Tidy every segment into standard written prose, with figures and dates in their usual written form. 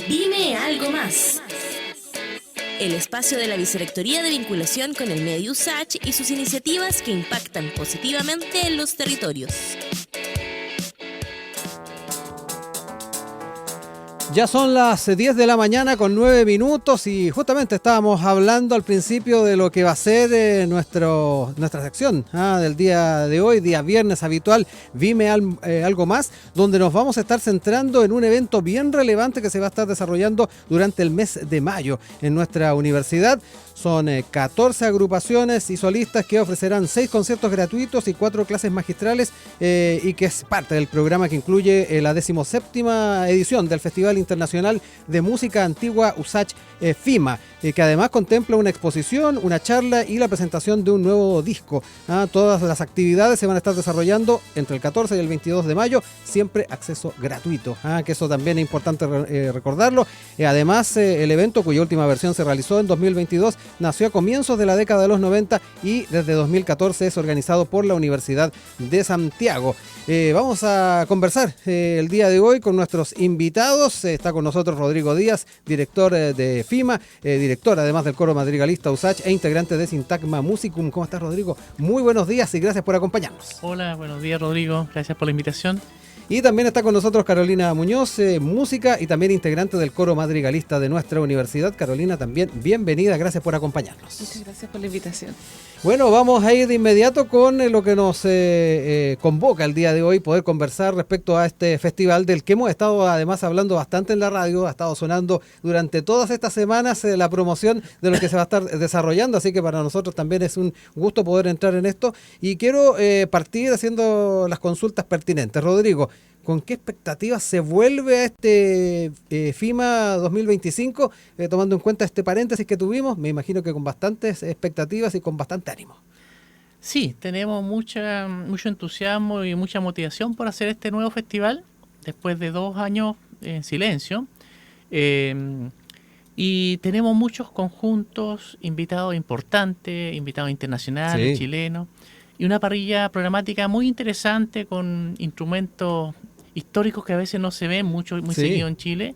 Dime algo más. El espacio de la Vicerrectoría de Vinculación con el Medio USACH y sus iniciativas que impactan positivamente en los territorios. Ya son las 10 de la mañana con 9 minutos y justamente estábamos hablando al principio de lo que va a ser nuestra sección del día de hoy, día viernes habitual, Dime algo más, donde nos vamos a estar centrando en un evento bien relevante que se va a estar desarrollando durante el mes de mayo en nuestra universidad. Son 14 agrupaciones y solistas que ofrecerán 6 conciertos gratuitos y 4 clases magistrales y que es parte del programa que incluye la 17ª edición del Festival Internacional de Música Antigua USACH FIMA, que además contempla una exposición, una charla y la presentación de un nuevo disco. Todas las actividades se van a estar desarrollando entre el 14 y el 22 de mayo, siempre acceso gratuito, que eso también es importante recordarlo. Además, el evento, cuya última versión se realizó en 2022, nació a comienzos de la década de los 90 y desde 2014 es organizado por la Universidad de Santiago. Vamos a conversar el día de hoy con nuestros invitados. Está con nosotros Rodrigo Díaz, director de FIMA, director además del coro madrigalista USACH e integrante de Sintagma Musicum. ¿Cómo estás, Rodrigo? Muy buenos días y gracias por acompañarnos. Hola, buenos días, Rodrigo. Gracias por la invitación. Y también está con nosotros Carolina Muñoz, música y también integrante del coro madrigalista de nuestra universidad. Carolina, también bienvenida, gracias por acompañarnos. Muchas gracias por la invitación. Bueno, vamos a ir de inmediato con lo que nos convoca el día de hoy, poder conversar respecto a este festival del que hemos estado además hablando bastante en la radio, ha estado sonando durante todas estas semanas la promoción de lo que se va a estar desarrollando, así que para nosotros también es un gusto poder entrar en esto y quiero partir haciendo las consultas pertinentes. Rodrigo, ¿con qué expectativas se vuelve a este FIMA 2025, tomando en cuenta este paréntesis que tuvimos? Me imagino que con bastantes expectativas y con bastante ánimo. Sí, tenemos mucho entusiasmo y mucha motivación por hacer este nuevo festival, después de 2 años en silencio. Y tenemos muchos conjuntos, invitados importantes, invitados internacionales, Sí. chilenos, y una parrilla programática muy interesante con instrumentos históricos que a veces no se ven muy Sí. seguido en Chile.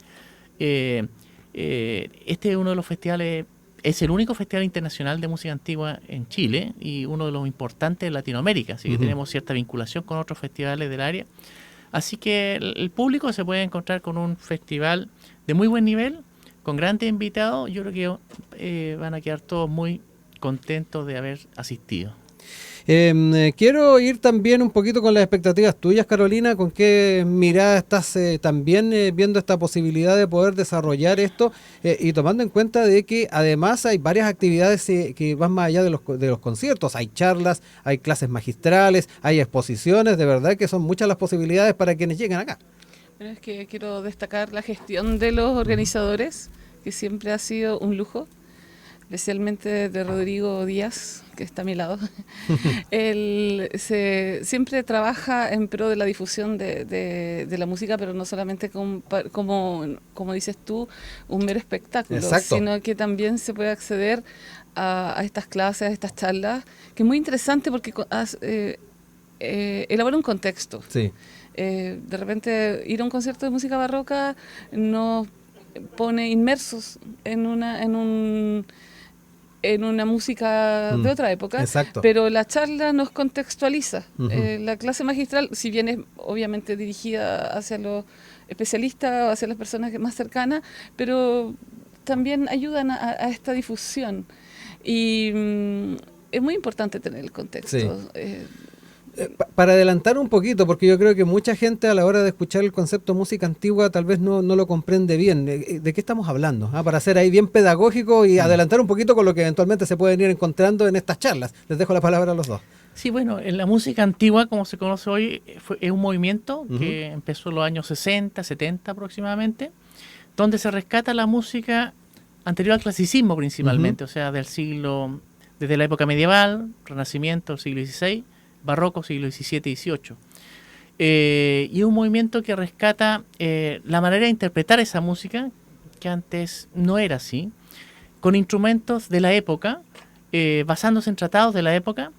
Este es uno de los festivales, es el único festival internacional de música antigua en Chile y uno de los importantes de Latinoamérica, así que tenemos cierta vinculación con otros festivales del área. Así que el público se puede encontrar con un festival de muy buen nivel, con grandes invitados. Yo creo que van a quedar todos muy contentos de haber asistido. Quiero ir también un poquito con las expectativas tuyas, Carolina. ¿Con qué mirada estás también viendo esta posibilidad de poder desarrollar esto? Y tomando en cuenta de que además hay varias actividades que van más allá de los conciertos. Hay charlas, hay clases magistrales, hay exposiciones. De verdad que son muchas las posibilidades para quienes lleguen acá. Bueno, es que quiero destacar la gestión de los organizadores, que siempre ha sido un lujo, especialmente de Rodrigo Díaz, que está a mi lado. Él siempre trabaja en pro de la difusión de la música, pero no solamente como dices tú, un mero espectáculo, Exacto. sino que también se puede acceder a estas clases, a estas charlas, que es muy interesante porque elabora un contexto. Sí. De repente ir a un concierto de música barroca nos pone inmersos en una música de otra época, Exacto. pero la charla nos contextualiza. Ujú. La clase magistral, si bien es obviamente dirigida hacia los especialistas o hacia las personas más cercanas, pero también ayudan a esta difusión. Y es muy importante tener el contexto. Sí. Para adelantar un poquito, porque yo creo que mucha gente a la hora de escuchar el concepto música antigua tal vez no lo comprende bien. ¿De qué estamos hablando? Para ser ahí bien pedagógico y adelantar un poquito con lo que eventualmente se pueden ir encontrando en estas charlas. Les dejo la palabra a los dos. Sí, bueno, en la música antigua, como se conoce hoy, es un movimiento que empezó en los años 60, 70 aproximadamente, donde se rescata la música anterior al clasicismo principalmente, o sea, desde la época medieval, Renacimiento, siglo XVI, Barroco, siglo XVII y XVIII. Y es un movimiento que rescata la manera de interpretar esa música, que antes no era así, con instrumentos de la época, basándose en tratados de la época,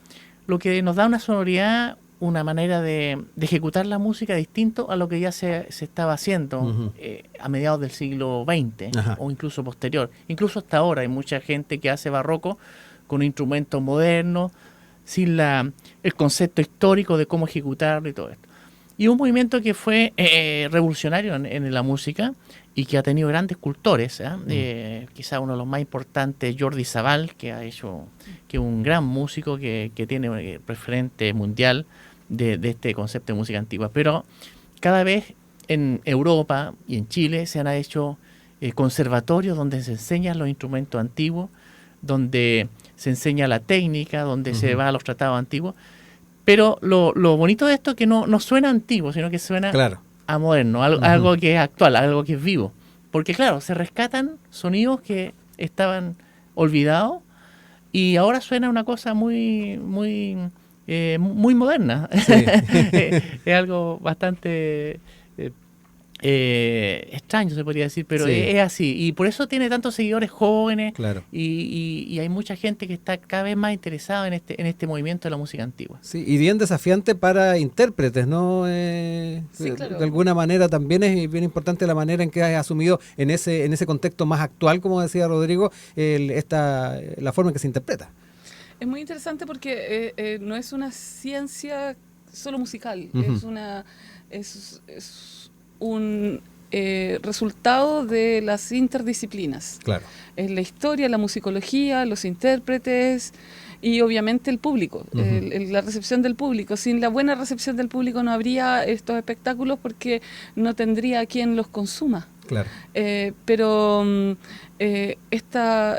lo que nos da una sonoridad una manera de ejecutar la música distinto a lo que ya se estaba haciendo Ujú. a mediados del siglo XX Ajá. o incluso posterior. Incluso hasta ahora hay mucha gente que hace barroco con instrumentos modernos, sin el concepto histórico de cómo ejecutarlo y todo esto. Y un movimiento que fue revolucionario en la música y que ha tenido grandes cultores. Quizá uno de los más importantes, Jordi Savall, que es un gran músico que tiene referente mundial de este concepto de música antigua. Pero cada vez en Europa y en Chile se han hecho conservatorios donde se enseñan los instrumentos antiguos, donde se enseña la técnica, donde se va a los tratados antiguos. Pero lo bonito de esto es que no suena antiguo, sino que suena Claro. a moderno, algo que es actual, algo que es vivo. Porque claro, se rescatan sonidos que estaban olvidados y ahora suena una cosa muy moderna. Sí. Es algo bastante extraño, se podría decir, pero Sí. es así. Y por eso tiene tantos seguidores jóvenes. Claro. Y hay mucha gente que está cada vez más interesada en este movimiento de la música antigua. Sí, y bien desafiante para intérpretes, ¿no? Sí, claro. De alguna manera también es bien importante la manera en que has asumido en ese contexto más actual, como decía Rodrigo, la forma en que se interpreta. Es muy interesante porque no es una ciencia solo musical, Ujú. es un resultado de las interdisciplinas. Claro. Es la historia, la musicología, los intérpretes y obviamente el público, Ujú. la recepción del público. Sin la buena recepción del público no habría estos espectáculos porque no tendría quien los consuma. Claro. Pero esta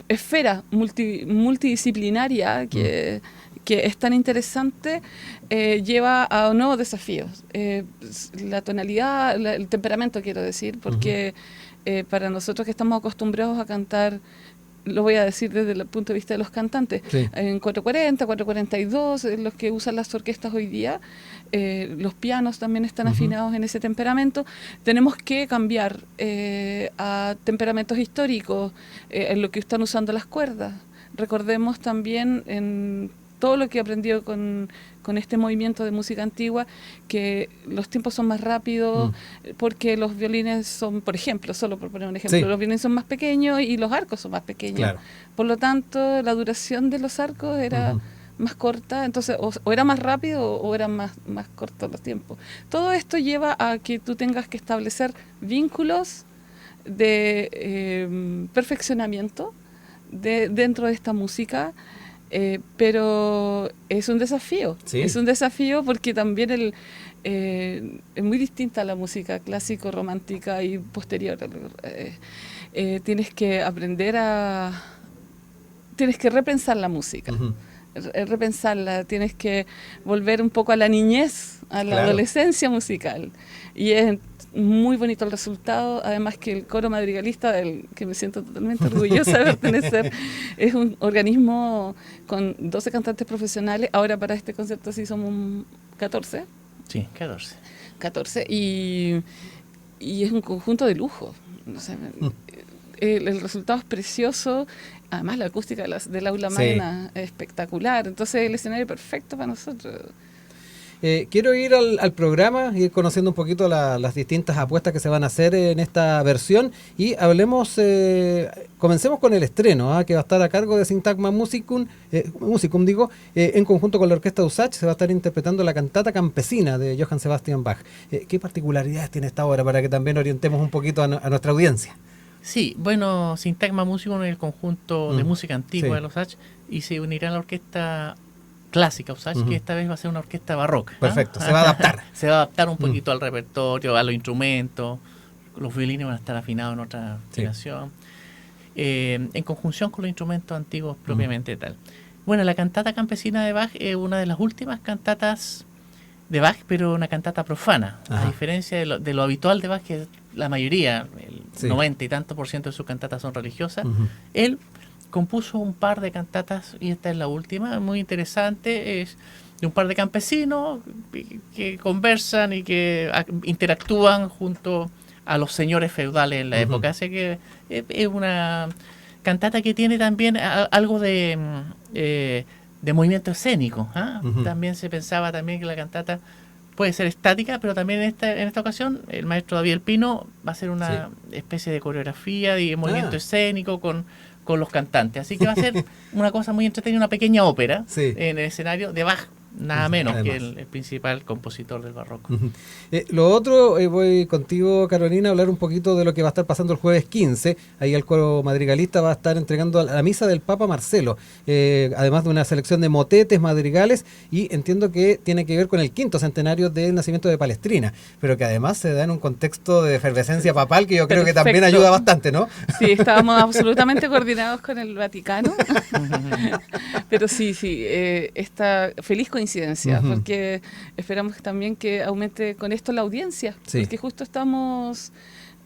esfera multidisciplinaria que es tan interesante lleva a nuevos desafíos. La tonalidad, el temperamento, quiero decir, porque para nosotros que estamos acostumbrados a cantar, lo voy a decir desde el punto de vista de los cantantes, Sí. en 440, 442, los que usan las orquestas hoy día, los pianos también están afinados en ese temperamento. Tenemos que cambiar a temperamentos históricos, en lo que están usando las cuerdas. Recordemos también en todo lo que he aprendido con este movimiento de música antigua, que los tiempos son más rápidos, porque los violines son, por ejemplo, solo por poner un ejemplo, Sí. los violines son más pequeños y los arcos son más pequeños. Claro. Por lo tanto, la duración de los arcos era más corta, entonces o era más rápido o eran más cortos los tiempos. Todo esto lleva a que tú tengas que establecer vínculos de perfeccionamiento dentro de esta música. Pero es un desafío, Sí. es un desafío porque también es muy distinta a la música clásico, romántica y posterior. Tienes que aprender tienes que repensar la música, repensarla, tienes que volver un poco a la niñez, a la Claro. adolescencia musical, y es muy bonito el resultado, además que el coro madrigalista, del que me siento totalmente orgullosa de pertenecer, es un organismo con 12 cantantes profesionales, ahora para este concierto sí somos 14, Sí, 14. 14 y es un conjunto de lujo. O sea, el resultado es precioso, además la acústica del aula Sí. magna es espectacular, entonces el escenario perfecto para nosotros. Quiero ir al programa, ir conociendo un poquito las distintas apuestas que se van a hacer en esta versión y comencemos con el estreno, que va a estar a cargo de Sintagma Musicum, en conjunto con la Orquesta USACH. Se va a estar interpretando la cantata campesina de Johann Sebastian Bach. ¿Qué particularidades tiene esta obra para que también orientemos un poquito a nuestra audiencia? Sí, bueno, Sintagma Musicum es el conjunto de música antigua Sí. de los USACH y se unirá a la orquesta clásica USACH, que esta vez va a ser una orquesta barroca. Perfecto, se va a adaptar. Se va a adaptar un poquito al repertorio, a los instrumentos, los violines van a estar afinados en otra afinación, en conjunción con los instrumentos antiguos propiamente tal. Bueno, la cantata campesina de Bach es una de las últimas cantatas de Bach, pero una cantata profana, Ajá. a diferencia de lo habitual de Bach, que la mayoría, el 90 y tanto % de sus cantatas son religiosas. Él compuso un par de cantatas y esta es la última, muy interesante, es de un par de campesinos que conversan y que interactúan junto a los señores feudales en la época, así que es una cantata que tiene también algo de de movimiento escénico. ¿Ah? Ujú. También se pensaba también que la cantata puede ser estática, pero también en esta ocasión el maestro David El Pino va a hacer una especie de coreografía y movimiento escénico con los cantantes. Así que va a ser una cosa muy entretenida, una pequeña ópera en el escenario de Bach, nada menos que el principal compositor del barroco. Ujú. Lo otro, voy contigo, Carolina, a hablar un poquito de lo que va a estar pasando el jueves 15. Ahí el coro madrigalista va a estar entregando la misa del Papa Marcelo, además de una selección de motetes, madrigales, y entiendo que tiene que ver con el 5º centenario del nacimiento de Palestrina, pero que además se da en un contexto de efervescencia papal que yo creo que también ayuda bastante, ¿no? Sí, estábamos absolutamente coordinados con el Vaticano, pero sí, esta feliz coincidencia, porque esperamos también que aumente con esto la audiencia, porque justo estamos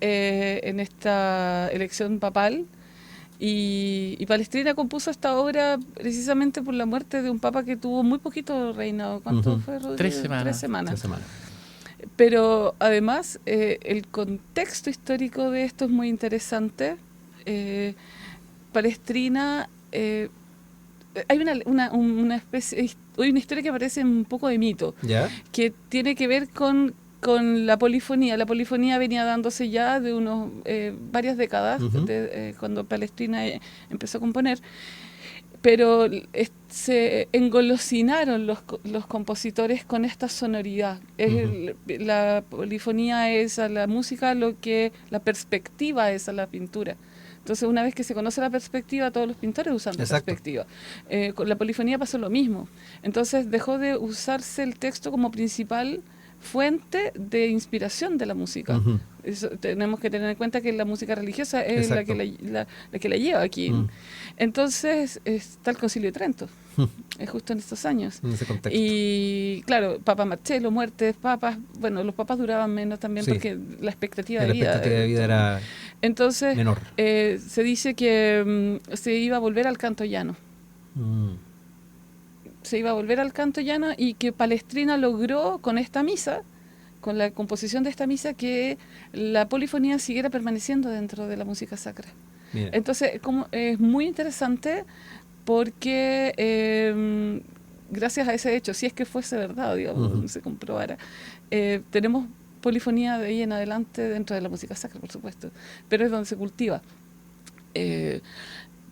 en esta elección papal y Palestrina compuso esta obra precisamente por la muerte de un papa que tuvo muy poquito reinado. ¿Cuánto fue, Rodrigo? 3 semanas. 3 semanas. 3 semanas. Pero además el contexto histórico de esto es muy interesante. Palestrina, hay una especie, hay una historia que parece un poco de mito, que tiene que ver con la polifonía. La polifonía venía dándose ya de unos varias décadas, cuando Palestrina empezó a componer, pero se engolosinaron los compositores con esta sonoridad. La polifonía es a la música lo que la perspectiva es a la pintura. Entonces, una vez que se conoce la perspectiva, todos los pintores usan la perspectiva. Con la polifonía pasó lo mismo. Entonces, dejó de usarse el texto como principal fuente de inspiración de la música. Eso, tenemos que tener en cuenta que la música religiosa es la que la lleva aquí. Entonces está el Concilio de Trento, es justo en estos años. En ese contexto. Y claro, Papa Marcelo, muertes, papas, bueno, los papas duraban menos también porque la expectativa de vida era entonces, menor. Se dice que se iba a volver al canto llano. Se iba a volver al canto llano y que Palestrina logró con esta misa, con la composición de esta misa, que la polifonía siguiera permaneciendo dentro de la música sacra. Mira. Entonces, es muy interesante porque gracias a ese hecho, si es que fuese verdad, digamos, se comprobara, tenemos polifonía de ahí en adelante dentro de la música sacra, por supuesto, pero es donde se cultiva.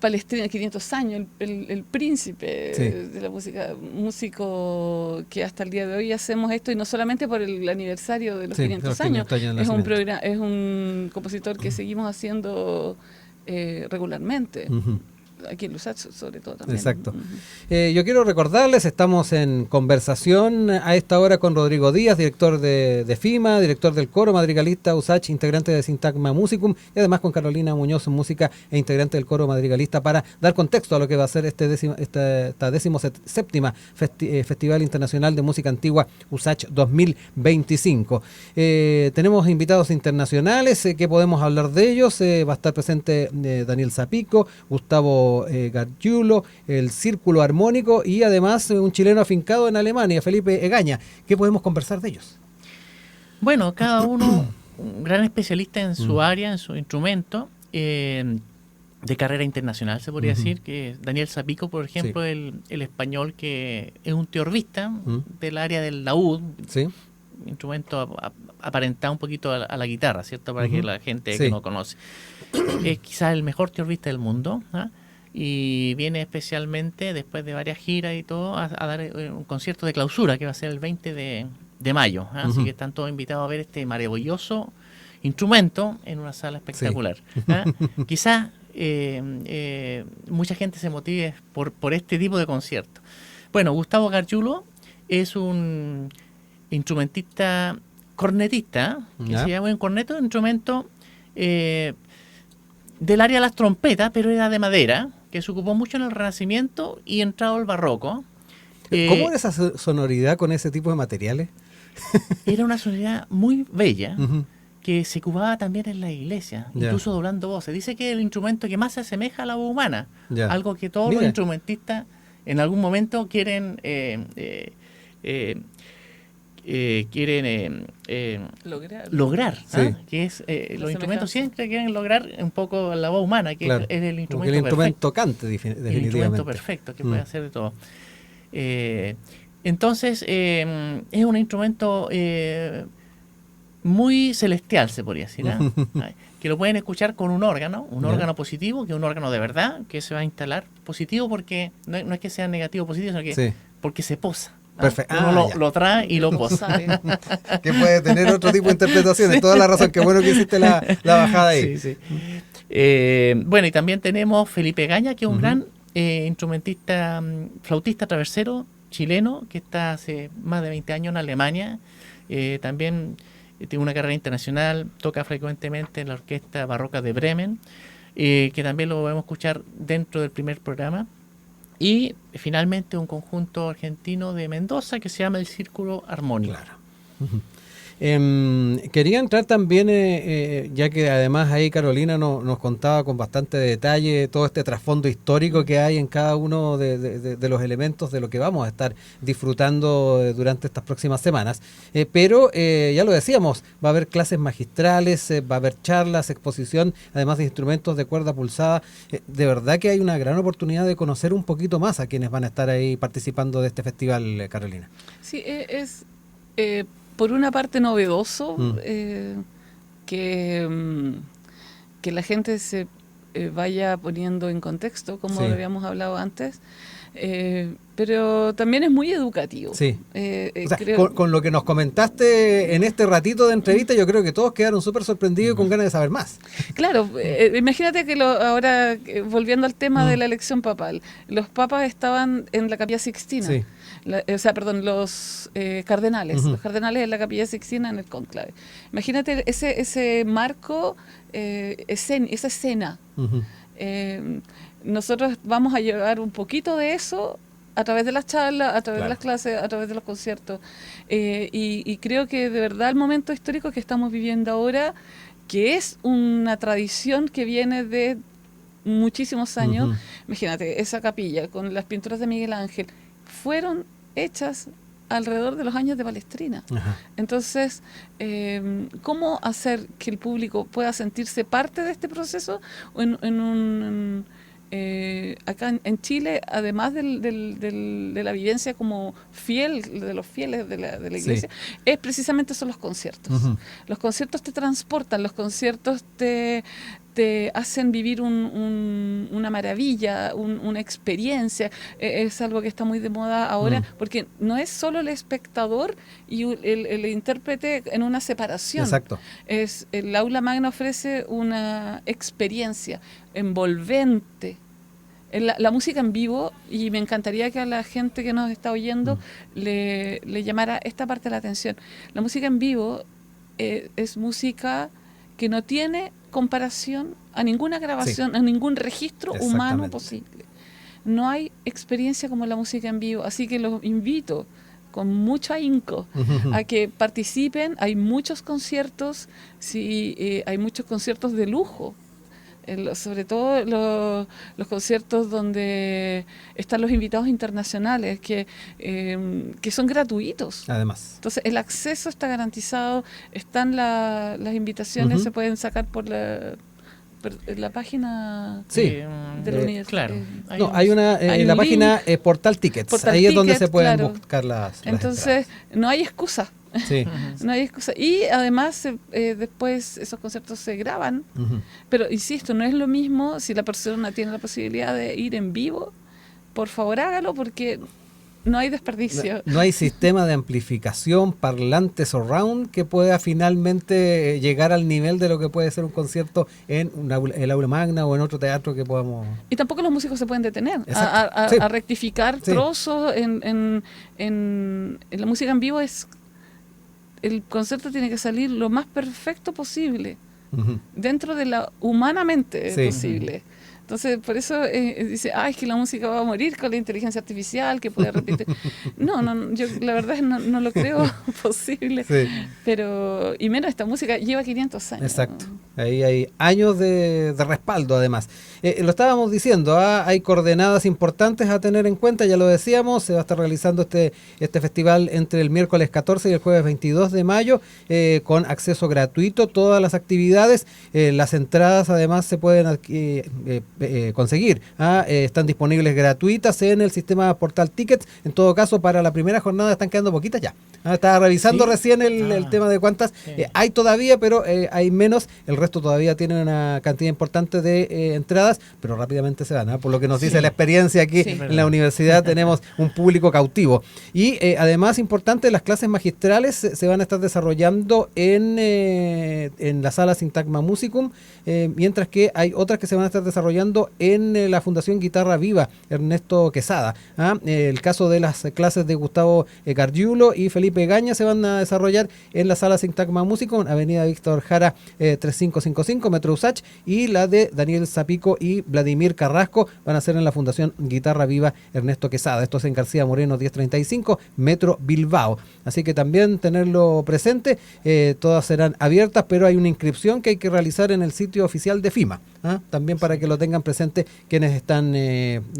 Palestrina, 500 años, el príncipe de la música, músico que hasta el día de hoy hacemos esto, y no solamente por el aniversario de los 500 años, es un compositor que seguimos haciendo regularmente. Aquí en Lusach sobre todo también. Exacto. Yo quiero recordarles, estamos en conversación a esta hora con Rodrigo Díaz, director de FIMA, director del coro madrigalista USACH, integrante de Sintagma Musicum, y además con Carolina Muñoz, música e integrante del coro madrigalista, para dar contexto a lo que va a ser esta 17ª Festival Internacional de Música Antigua USACH 2025. Tenemos invitados internacionales, que podemos hablar de ellos. Va a estar presente Daniel Zapico, Gustavo Gargiulo, el Círculo Armónico, y además un chileno afincado en Alemania, Felipe Egaña. ¿Qué podemos conversar de ellos? Bueno, cada uno un gran especialista en su área, en su instrumento, de carrera internacional, se podría decir, que Daniel Zapico, por ejemplo, el español, que es un teorbista del área del laúd, instrumento aparentado un poquito a la guitarra, ¿cierto? Para que la gente que no conoce. Es quizás el mejor teorbista del mundo, y viene especialmente después de varias giras y todo a dar un concierto de clausura que va a ser el 20 de mayo. Así que están todos invitados a ver este maravilloso instrumento en una sala espectacular. Quizás mucha gente se motive por este tipo de concierto. Bueno, Gustavo Gargiulo es un instrumentista cornetista, que se llama un corneto, un instrumento del área de las trompetas, pero era de madera, que se ocupó mucho en el Renacimiento y entrado al Barroco. ¿Cómo era esa sonoridad con ese tipo de materiales? Era una sonoridad muy bella, que se ocupaba también en la iglesia, incluso doblando voces. Dice que es el instrumento que más se asemeja a la voz humana, algo que todos los instrumentistas en algún momento quieren lograr, que es los instrumentos siempre quieren lograr un poco la voz humana, que es el instrumento el instrumento cante definitivamente. El instrumento perfecto, que puede hacer de todo. Entonces, es un instrumento muy celestial, se podría decir, que lo pueden escuchar con un órgano positivo, que es un órgano de verdad, que se va a instalar positivo porque no es que sea negativo o positivo, sino que porque se posa. Perfecto. Uno lo trae y lo posa. Que puede tener otro tipo de interpretaciones. Toda la razón. Qué bueno que hiciste la bajada ahí. Sí. Bueno, y también tenemos Felipe Gaña, que es un gran instrumentista, flautista traversero chileno, que está hace más de 20 años en Alemania. También tiene una carrera internacional, toca frecuentemente en la Orquesta Barroca de Bremen, que también lo podemos escuchar dentro del primer programa. Y finalmente un conjunto argentino de Mendoza que se llama el Círculo Armónico. Claro. Quería entrar también, ya que además ahí Carolina nos contaba con bastante detalle todo este trasfondo histórico que hay en cada uno de los elementos de lo que vamos a estar disfrutando durante estas próximas semanas. Pero ya lo decíamos, va a haber clases magistrales, va a haber charlas, exposición, además de instrumentos de cuerda pulsada. De verdad que hay una gran oportunidad de conocer un poquito más a quienes van a estar ahí participando de este festival, Carolina. Sí, es por una parte novedoso que la gente se vaya poniendo en contexto, como lo habíamos hablado antes, pero también es muy educativo. Sí. O sea, con lo que nos comentaste en este ratito de entrevista, yo creo que todos quedaron súper sorprendidos y con ganas de saber más. Claro, imagínate que ahora, volviendo al tema de la elección papal, los papas estaban en la Capilla Sixtina. Sí. Los cardenales. Los cardenales en la Capilla Sixtina en el cónclave. Imagínate ese marco, esa escena. Nosotros vamos a llevar un poquito de eso a través de las charlas, a través de las clases, a través de los conciertos. Y creo que de verdad el momento histórico que estamos viviendo ahora, que es una tradición que viene de muchísimos años, imagínate, esa capilla con las pinturas de Miguel Ángel, fueron hechas alrededor de los años de Palestrina. Entonces, ¿cómo hacer que el público pueda sentirse parte de este proceso? Acá en Chile, además de la vivencia como fiel, de los fieles de la iglesia, es precisamente son los conciertos. Los conciertos te transportan, los conciertos te hacen vivir una maravilla, una experiencia. Es algo que está muy de moda ahora, porque no es solo el espectador y el intérprete en una separación. Exacto. El aula magna ofrece una experiencia envolvente. La música en vivo, y me encantaría que a la gente que nos está oyendo le llamara esta parte de la atención. La música en vivo es música que no tiene comparación a ninguna grabación, a ningún registro humano posible. No hay experiencia como la música en vivo, así que los invito con mucho ahínco a que participen. Hay muchos conciertos, hay muchos conciertos de lujo, sobre todo los conciertos donde están los invitados internacionales que son gratuitos. Además. Entonces el acceso está garantizado, están las invitaciones, se pueden sacar por la página de la universidad. Claro. Hay la página Portal Tickets. Ahí es donde se pueden buscar las Entonces, no hay excusa. No hay excusa. Y además, después esos conciertos se graban. Pero, insisto, no es lo mismo si la persona tiene la posibilidad de ir en vivo. Por favor, hágalo, porque no hay desperdicio. No hay sistema de amplificación, parlante surround que pueda finalmente llegar al nivel de lo que puede ser un concierto en el aula magna o en otro teatro que podamos... Y tampoco los músicos se pueden detener a rectificar trozos. En la música en vivo el concierto tiene que salir lo más perfecto posible, dentro de la humanamente posible. Entonces, por eso dice, es que la música va a morir con la inteligencia artificial, que puede repetir. No, yo la verdad no lo creo posible. Pero, y menos esta música lleva 500 años. Exacto. Ahí hay años de respaldo, además. Lo estábamos diciendo, hay coordenadas importantes a tener en cuenta, ya lo decíamos, se va a estar realizando este festival entre el miércoles 14 y el jueves 22 de mayo, con acceso gratuito, todas las actividades. Las entradas, además, se pueden conseguir. Están disponibles gratuitas en el sistema Portal Tickets. En todo caso, para la primera jornada están quedando poquitas ya. Estaba revisando recién el tema de cuántas hay todavía, pero hay menos. El resto todavía tiene una cantidad importante de entradas, pero rápidamente se van. Por lo que nos dice la experiencia aquí en la universidad, tenemos un público cautivo. Y además, importante, las clases magistrales se van a estar desarrollando en la sala Sintagma Musicum, mientras que hay otras que se van a estar desarrollando en la Fundación Guitarra Viva, Ernesto Quesada. El caso de las clases de Gustavo Gargiulo y Felipe Gaña se van a desarrollar en la sala Sintagma Musicum, Avenida Víctor Jara 3555, Metro Usach, y la de Daniel Zapico y Vladimir Carrasco van a ser en la Fundación Guitarra Viva Ernesto Quesada. Esto es en García Moreno 1035, Metro Bilbao. Así que también tenerlo presente. Todas serán abiertas, pero hay una inscripción que hay que realizar en el sitio oficial de FIMA. También para que lo tengan presente quienes están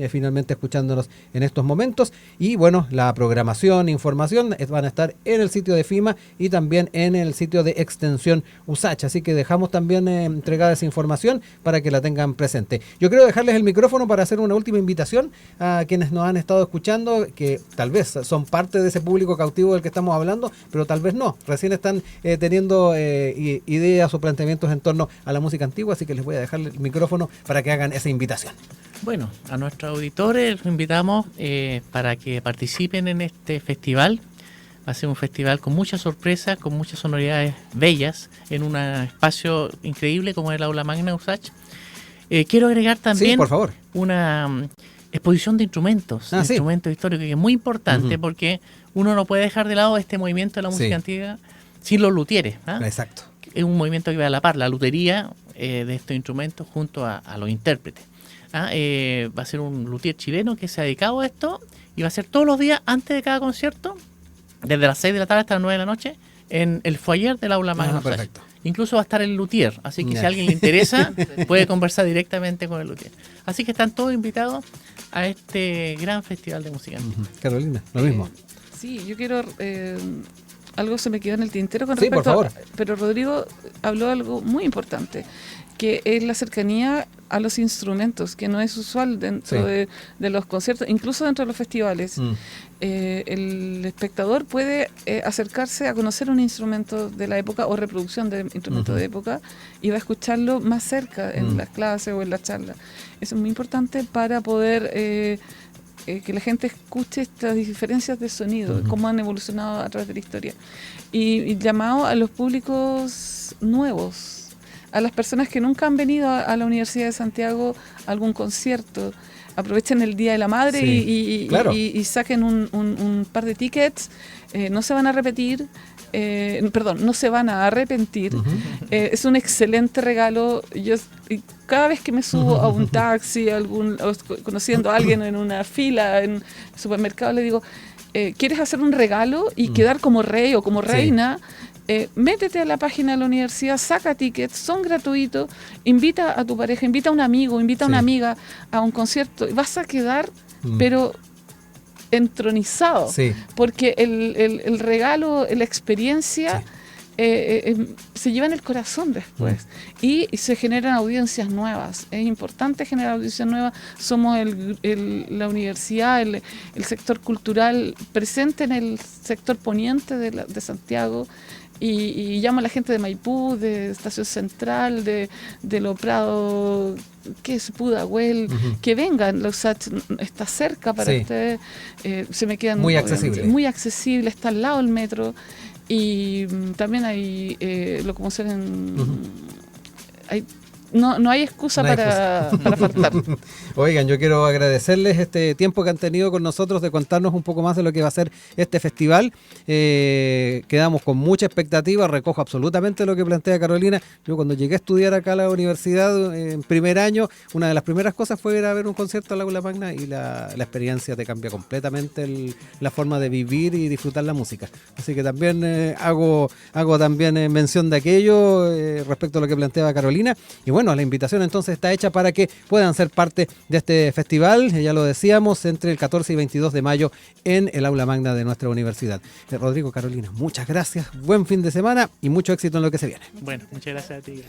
finalmente escuchándonos en estos momentos. Y bueno, la programación, información van a estar en el sitio de FIMA y también en el sitio de Extensión USACH. Así que dejamos también entregada esa información para que la tengan presente. Yo quiero dejarles el micrófono para hacer una última invitación a quienes nos han estado escuchando, que tal vez son parte de ese público cautivo del que estamos hablando, pero tal vez no. Recién están teniendo ideas o planteamientos en torno a la música antigua, así que les voy a dejar el micrófono para que hagan esa invitación. Bueno, a nuestros auditores los invitamos para que participen en este festival. Va a ser un festival con muchas sorpresas, con muchas sonoridades bellas, en un espacio increíble como el Aula Magna USACH. Quiero agregar también por favor, una exposición de instrumentos, instrumentos históricos, que es muy importante porque uno no puede dejar de lado este movimiento de la música antigua sin los luthieres. Exacto. Es un movimiento que va a la par, la lutería de estos instrumentos junto a los intérpretes. Va a ser un luthier chileno que se ha dedicado a esto y va a ser todos los días antes de cada concierto, desde las 6 de la tarde hasta las 9 de la noche, en el foyer del Aula Magna. Perfecto. Incluso va a estar el luthier, así que si a alguien le interesa, puede conversar directamente con el luthier. Así que están todos invitados a este gran festival de música antigua. Carolina, lo mismo. Sí, yo quiero... algo se me quedó en el tintero con respecto, por favor. Pero Rodrigo habló de algo muy importante, que es la cercanía a los instrumentos, que no es usual dentro de los conciertos, incluso dentro de los festivales. El espectador puede acercarse a conocer un instrumento de la época o reproducción de instrumento de época y va a escucharlo más cerca en las clases o en las charlas. Eso es muy importante para poder... que la gente escuche estas diferencias de sonido, cómo han evolucionado a través de la historia. Y llamado a los públicos nuevos, a las personas que nunca han venido a la Universidad de Santiago a algún concierto. Aprovechen el Día de la Madre y saquen un par de tickets. No se van a repetir. No se van a arrepentir. Es un excelente regalo. Yo cada vez que me subo a un taxi, conociendo a alguien en una fila en el supermercado, le digo, ¿quieres hacer un regalo y quedar como rey o como reina? Métete a la página de la universidad, saca tickets, son gratuitos, invita a tu pareja, invita a un amigo, invita a una amiga a un concierto y vas a quedar, pero entronizado, porque el regalo, la experiencia se lleva en el corazón después y se generan audiencias nuevas. Es importante generar audiencias nuevas. Somos la universidad, el sector cultural presente en el sector poniente de Santiago. Y llamo a la gente de Maipú, de Estación Central, de Lo Prado, que es Pudahuel, que vengan. La USACH está cerca para ustedes. Se me quedan muy accesible. Muy accesible, está al lado del metro. Y también hay locomoción no hay excusa para faltar. Oigan, yo quiero agradecerles este tiempo que han tenido con nosotros de contarnos un poco más de lo que va a ser este festival. Quedamos con mucha expectativa, recojo absolutamente lo que plantea Carolina. Yo cuando llegué a estudiar acá a la universidad en primer año, una de las primeras cosas fue ir a ver un concierto al Aula Magna y la experiencia te cambia completamente la forma de vivir y disfrutar la música. Así que también hago también mención de aquello respecto a lo que planteaba Carolina. Y bueno, la invitación entonces está hecha para que puedan ser parte de este festival, ya lo decíamos, entre el 14 y 22 de mayo en el Aula Magna de nuestra universidad. Rodrigo, Carolina, muchas gracias, buen fin de semana y mucho éxito en lo que se viene. Bueno, muchas gracias a ti.